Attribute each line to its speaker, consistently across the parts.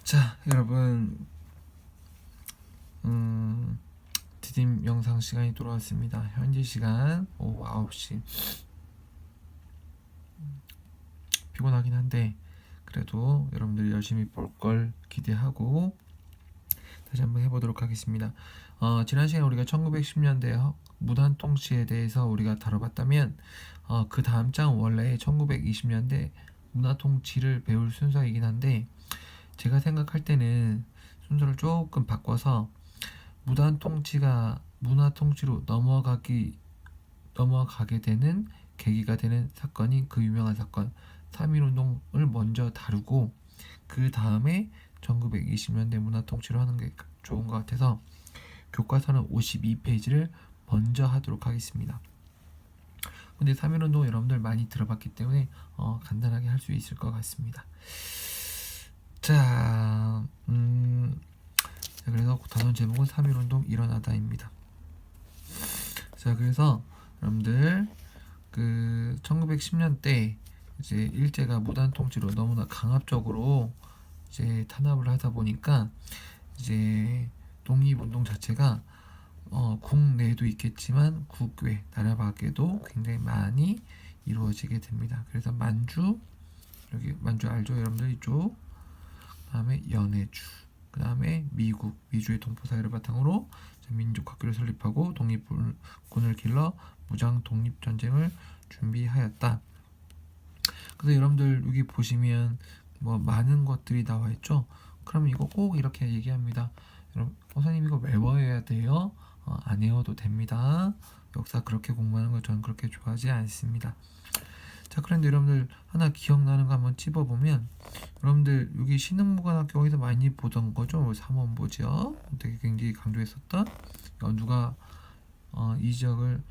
Speaker 1: 자, 여러분, 디딤 영상 시간이 돌아왔습니다. 현재 시간 오후 9시. 피곤하긴 한데 그래도 여러분들이 열심히 볼 걸 기대하고 다시 한번 해보도록 하겠습니다. 지난 시간에 우리가 1910년대 무단 통치에 대해서 우리가 다뤄봤다면 그 다음 장 원래 1920년대 문화 통치를 배울 순서이긴 한데 제가 생각할 때는 순서를 조금 바꿔서 무단 통치가 문화 통치로 넘어가게 되는 계기가 되는 사건이 그 유명한 사건 3.1운동을 먼저 다루고 그 다음에 1920년대 문화 통치로 하는 게 좋은 것 같아서 교과서는 52페이지를 먼저 하도록 하겠습니다. 근데 3.1운동 여러분들 많이 들어봤기 때문에 간단하게 할 수 있을 것 같습니다. 자, 그래서 단원 제목은 3.1운동 일어나다입니다. 자, 그래서 여러분들 그 1910년대 이제 일제가 무단 통치로 너무나 강압적으로 이제 탄압을 하다 보니까 이제 독립운동 자체가 국내에도 있겠지만 국외 나라 밖에도 굉장히 많이 이루어지게 됩니다. 그래서 만주, 여기 만주 알죠 여러분들? 이쪽, 그다음에 연해주, 그다음에 미주의 동포사회를 바탕으로 민족학교를 설립하고 독립군을 길러 무장 독립전쟁을 준비하였다. 그래서 여러분들 여기 보시면 뭐 많은 것들이 나와 있죠. 그럼 이거 꼭 이렇게 얘기합니다. 여러분, 선생님 이거 외워야 돼요? 안 외워도 됩니다. 역사 그렇게 공부하는 걸 저는 그렇게 좋아하지 않습니다. 자, 그런데 여러분들 하나 기억나는 거 한번 찝어보면 여러분들 여기 신흥무관학교에서 많이 보던 거죠. 3원보죠. 되게 굉장히 강조했었던 누가 이 지역을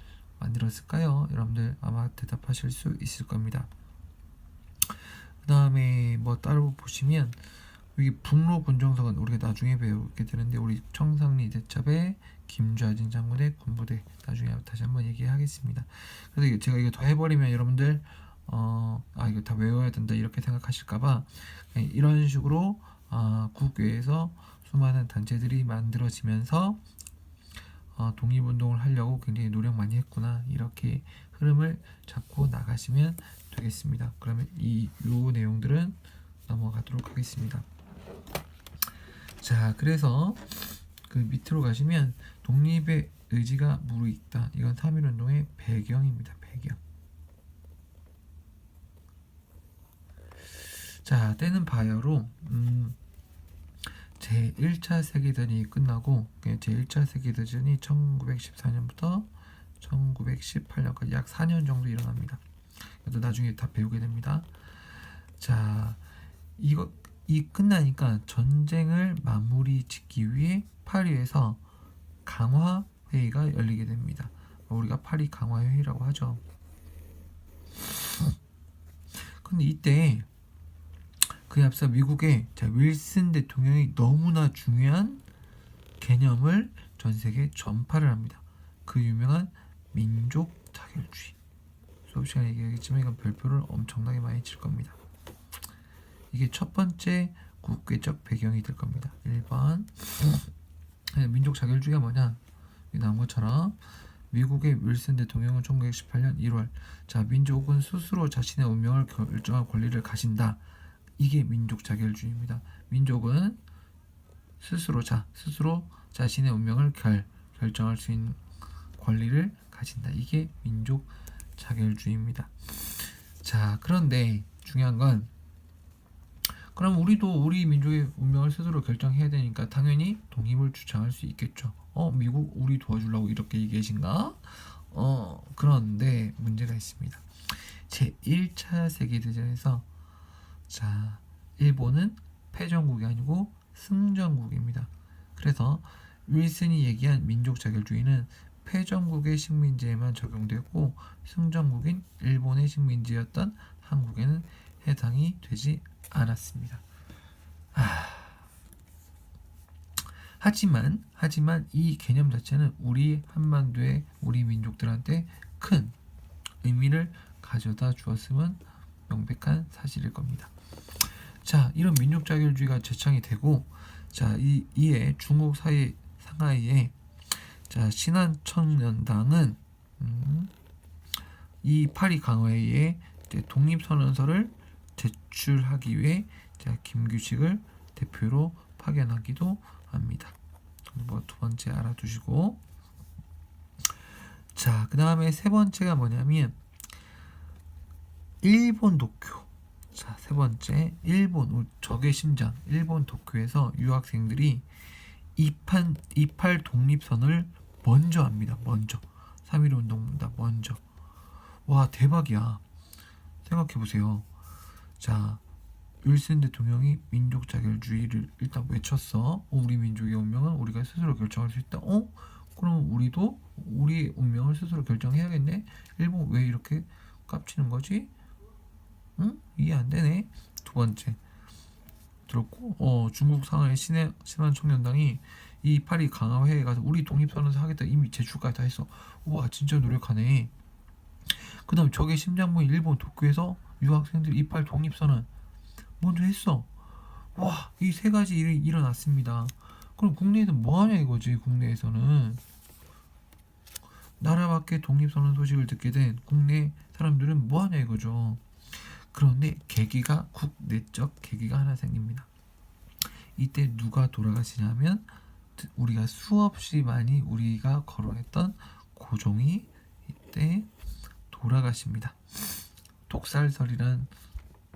Speaker 1: 만들었을까요? 여러분들 아마 대답하실 수 있을 겁니다. 그 다음에 뭐 따로 보시면 여기 북로 군정석은 우리가 나중에 배우게 되는데 우리 청상리 대첩의 김좌진 장군의 군부대 나중에 다시 한번 얘기하겠습니다. 그래서 제가 이거 더 해버리면 여러분들 이거 다 외워야 된다 이렇게 생각하실까봐 이런 식으로 국외에서 수많은 단체들이 만들어지면서 독립운동을 하려고 굉장히 노력 많이 했구나 이렇게 흐름을 잡고 나가시면 되겠습니다. 그러면 요 내용들은 넘어가도록 하겠습니다. 자, 그래서 그 밑으로 가시면 독립의 의지가 무르익다. 이건 3.1운동의 배경입니다. 배경. 자, 때는 바야흐로 제1차 세계대전이 끝나고 제1차 세계대전이 1914년부터 1918년까지 약 4년 정도 일어납니다. 이것도 나중에 다 배우게 됩니다. 자, 이 끝나니까 전쟁을 마무리 짓기 위해 파리에서 강화회의가 열리게 됩니다. 우리가 파리 강화회의라고 하죠. 근데 이때 그에 앞서 미국의 윌슨 대통령이 너무나 중요한 개념을 전 세계에 전파를 합니다. 그 유명한 민족 자결주의. 수업 시간에 얘기하겠지만 이건 별표를 엄청나게 많이 칠 겁니다. 이게 첫 번째 국외적 배경이 될 겁니다. 1번 민족 자결주의가 뭐냐? 여기 나온 것처럼 미국의 윌슨 대통령은 1918년 1월 민족은 스스로 자신의 운명을 결정할 권리를 가진다. 이게 민족 자결주의입니다. 민족은 스스로 자신의 운명을 결정할 수 있는 권리를 가진다. 이게 민족 자결주의입니다. 자, 그런데 중요한 건 그럼 우리도 우리 민족의 운명을 스스로 결정해야 되니까 당연히 독립을 주장할 수 있겠죠. 미국 우리 도와주려고 이렇게 얘기하신가? 그런데 문제가 있습니다. 제1차 세계대전에서 일본은 패전국이 아니고 승전국입니다. 그래서 윌슨이 얘기한 민족 자결주의는 패전국의 식민지에만 적용되고 승전국인 일본의 식민지였던 한국에는 해당이 되지 않았습니다. 하지만 이 개념 자체는 우리 한반도의 우리 민족들한테 큰 의미를 가져다 주었음은 명백한 사실일 겁니다. 자, 이런 민족 자결주의가 제창이 되고, 자, 이에 중국 상하이에 자, 신한청년당은 이 파리 강화회의에 독립선언서를 제출하기 위해 자, 김규식을 대표로 파견하기도 합니다. 뭐 두 번째 알아두시고, 자, 그 다음에 세 번째가 뭐냐면 일본 도쿄. 자, 세 번째 일본 적의 심장 일본 도쿄에서 유학생들이 28 독립선을 먼저 합니다. 먼저 3.1 운동보다 먼저. 와, 대박이야. 생각해보세요. 자, 윌슨 대통령이 민족 자결주의를 일단 외쳤어. 우리 민족의 운명은 우리가 스스로 결정할 수 있다. 그럼 우리도 우리의 운명을 스스로 결정해야겠네. 일본 왜 이렇게 깝치는 거지? 응? 이해 안 되네. 두 번째 들었고, 중국 상하이 신한청년당이 이 파리 강화회에 가서 우리 독립선언서 하겠다 이미 제출까지 다 했어. 우와, 진짜 노력하네. 그 다음 적의 심장부인 일본 도쿄에서 유학생들 28 독립선언 먼저 했어. 와, 이 세 가지 일이 일어났습니다. 그럼 국내에서 뭐하냐 이거지. 국내에서는 나라 밖의 독립선언 소식을 듣게 된 국내 사람들은 뭐하냐 이거죠. 그런데 계기가 국내적 계기가 하나 생깁니다. 이때 누가 돌아가시냐면 우리가 수없이 많이 우리가 거론했던 고종이 이때 돌아가십니다. 독살설이란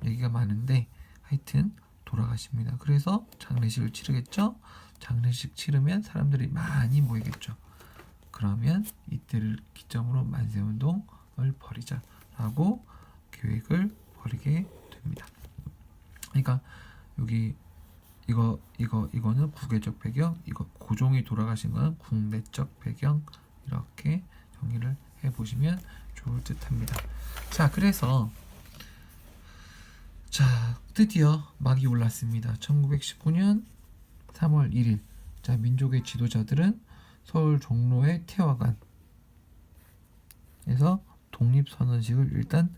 Speaker 1: 얘기가 많은데 하여튼 돌아가십니다. 그래서 장례식을 치르겠죠. 장례식 치르면 사람들이 많이 모이겠죠. 그러면 이때를 기점으로 만세운동을 벌이자라고 계획을 벌이게 됩니다. 그러니까 여기 이거는 국외적 배경, 이거 고종이 돌아가신 건 국내적 배경, 이렇게 정리를 해보시면 좋을 듯합니다. 자, 그래서 자, 드디어 막이 올랐습니다. 1919년 3월 1일 자, 민족의 지도자들은 서울 종로의 태화관에서 독립선언식을 일단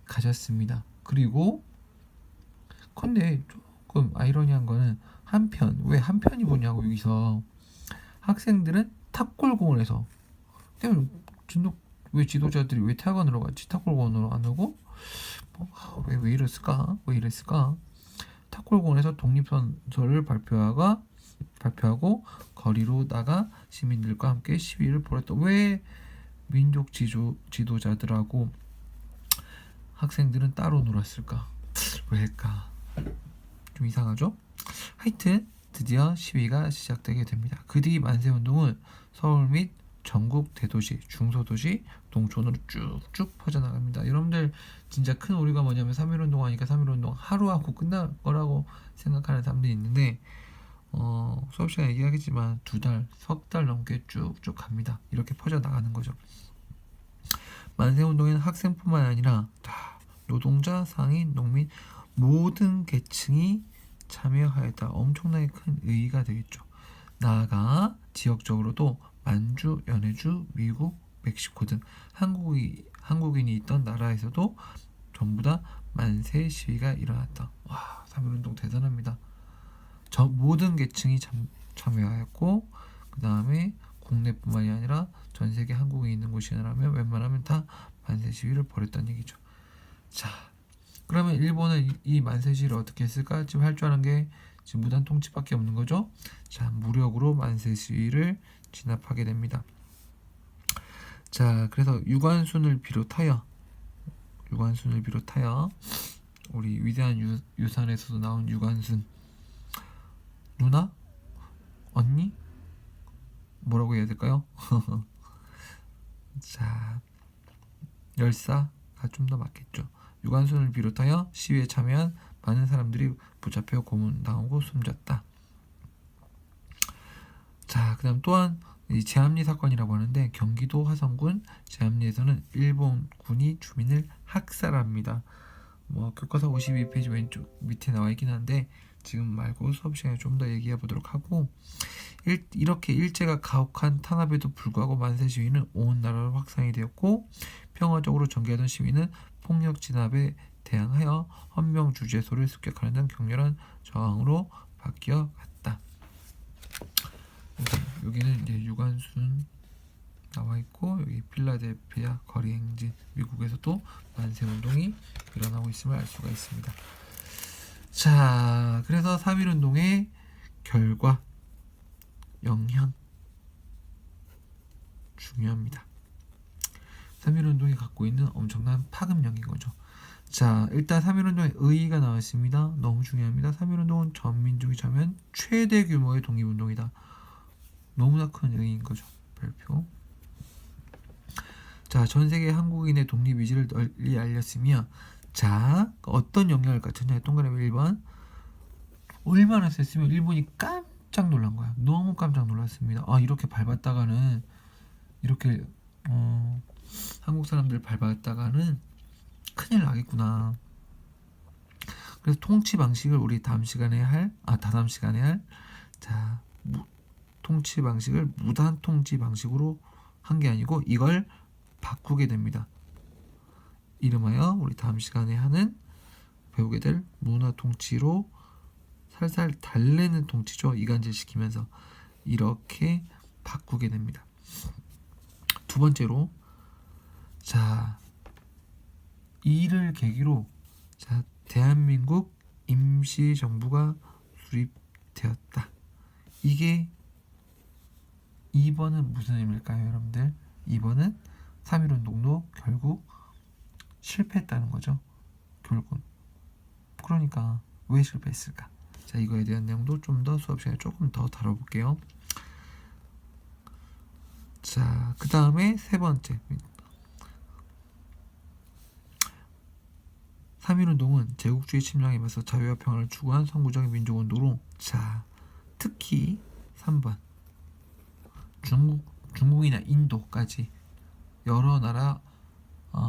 Speaker 1: 가졌습니다. 그리고 근데 조금 아이러니한 거는 왜 한편이 보냐고. 여기서 학생들은 탑골공원에서 왜 지도자들이 왜 태화관으로 갔지? 탑골공원으로 안 오고 왜 이랬을까? 탑골공원에서 독립선서를 발표하고 거리로 나가 시민들과 함께 시위를 벌였다. 왜 민족 지도자들하고 학생들은 따로 놀았을까? 왜일까? 좀 이상하죠? 하여튼 드디어 시위가 시작되게 됩니다. 그 뒤 만세운동은 서울 및 전국 대도시, 중소도시, 농촌으로 쭉쭉 퍼져나갑니다. 여러분들 진짜 큰 오류가 뭐냐면 3.1운동 하니까 3.1운동 하루하고 끝날 거라고 생각하는 사람들이 있는데 수업 시간에 얘기하겠지만 2달, 석 달 넘게 쭉쭉 갑니다. 이렇게 퍼져나가는 거죠. 만세운동에는 학생뿐만 아니라 다 노동자, 상인, 농민 모든 계층이 참여하였다. 엄청나게 큰 의의가 되겠죠. 나아가 지역적으로도 만주, 연해주, 미국, 멕시코 등 한국인이 있던 나라에서도 전부 다 만세 시위가 일어났다. 와, 3.1운동 대단합니다. 모든 계층이 참여하였고 그 다음에 국내뿐만이 아니라 전 세계 한국에 있는 곳이라면 웬만하면 다 만세 시위를 벌였다는 얘기죠. 자, 그러면 일본은 이 만세 시위를 어떻게 했을까? 지금 할 줄 아는 게 지금 무단 통치밖에 없는 거죠. 자, 무력으로 만세 시위를 진압하게 됩니다. 자, 그래서 유관순을 비롯하여 우리 위대한 유산에서도 나온 유관순 누나? 언니? 뭐라고 해야 될까요? 자, 열사가 좀 더 맞겠죠. 유관순을 비롯하여 시위에 참여한 많은 사람들이 붙잡혀 고문당하고 숨졌다. 자, 그 다음 또한 이 제암리 사건이라고 하는데 경기도 화성군 제암리에서는 일본군이 주민을 학살합니다. 뭐 교과서 52페이지 왼쪽 밑에 나와 있긴 한데 지금 말고 수업 시간에 좀 더 얘기해 보도록 하고, 이렇게 일제가 가혹한 탄압에도 불구하고 만세 시위는 온 나라로 확산이 되었고 평화적으로 전개하던 시위는 폭력 진압에 대항하여 헌병 주제소를 습격하는 등 격렬한 저항으로 바뀌어 갔다. 여기는 이제 유관순 나와 있고, 여기 필라델피아 거리 행진, 미국에서도 만세 운동이 일어나고 있음을 알 수가 있습니다. 자, 그래서 3.1 운동의 결과, 영향 중요합니다. 3.1 운동이 갖고 있는 엄청난 파급력인 거죠. 자, 일단 3.1 운동의 의의가 나와 있습니다. 너무 중요합니다. 3.1 운동은 전민족이 참여한 최대 규모의 독립운동이다. 너무나 큰 의의인 거죠. 별표. 자, 전 세계 한국인의 독립 의지를 널리 알렸으며, 자, 어떤 영향을 갖췄냐? 동그라미 1번. 얼마나 셌으면 일본이 깜짝 놀란 거야. 너무 깜짝 놀랐습니다. 아, 이렇게 밟았다가는, 이렇게 한국 사람들 밟았다가는 큰일 나겠구나. 그래서 통치 방식을 우리 다음 시간에 자, 통치 방식을 무단 통치 방식으로 한 게 아니고 이걸 바꾸게 됩니다. 이름하여 우리 다음 시간에 배우게 될 문화 통치로 살살 달래는 통치죠. 이간질 시키면서 이렇게 바꾸게 됩니다. 두 번째로, 자, 이를 계기로, 자, 대한민국 임시정부가 수립되었다. 이게 2번은 무슨 의미일까요, 여러분들? 2번은 3.1 운동도 결국 실패했다는 거죠. 결국. 그러니까 왜 실패했을까? 자, 이거에 대한 내용도 좀 더 수업 시간에 조금 더 다뤄볼게요. 자, 그 다음에 세 번째, 3.1 운동은 제국주의 침략에 맞서 자유와 평화를 추구한 선구적인 민족운동으로, 자, 특히 3번 중국이나 인도까지 여러 나라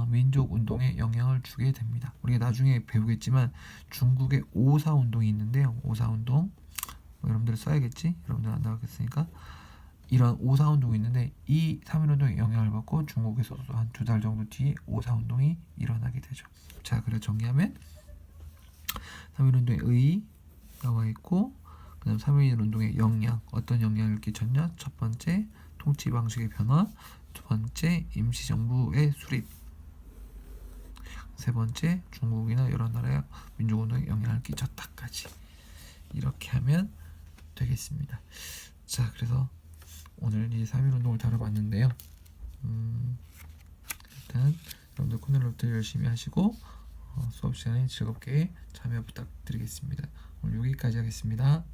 Speaker 1: 민족운동에 영향을 주게 됩니다. 우리가 나중에 배우겠지만 중국의 오사운동이 있는데요. 오사운동, 여러분들 써야겠지? 여러분들 안 나왔겠으니까. 이런 오사운동이 있는데 이 3.1 운동에 영향을 받고 중국에서도 한 2달 정도 뒤에 오사운동이 일어나게 되죠. 자, 그래서 정리하면 3.1 운동의 의의 나와 있고, 그 다음 3.1 운동의 영향, 어떤 영향을 끼쳤냐? 첫 번째, 통치 방식의 변화. 두 번째, 임시정부의 수립. 세 번째, 중국이나 여러 나라의 민족운동에 영향을 끼쳤다까지. 이렇게 하면 되겠습니다. 자, 그래서 오늘 이 3.1 운동을 다뤄봤는데요. 일단 여러분들 코넬노트 열심히 하시고 수업 시간에 즐겁게 참여 부탁드리겠습니다. 오늘 여기까지 하겠습니다.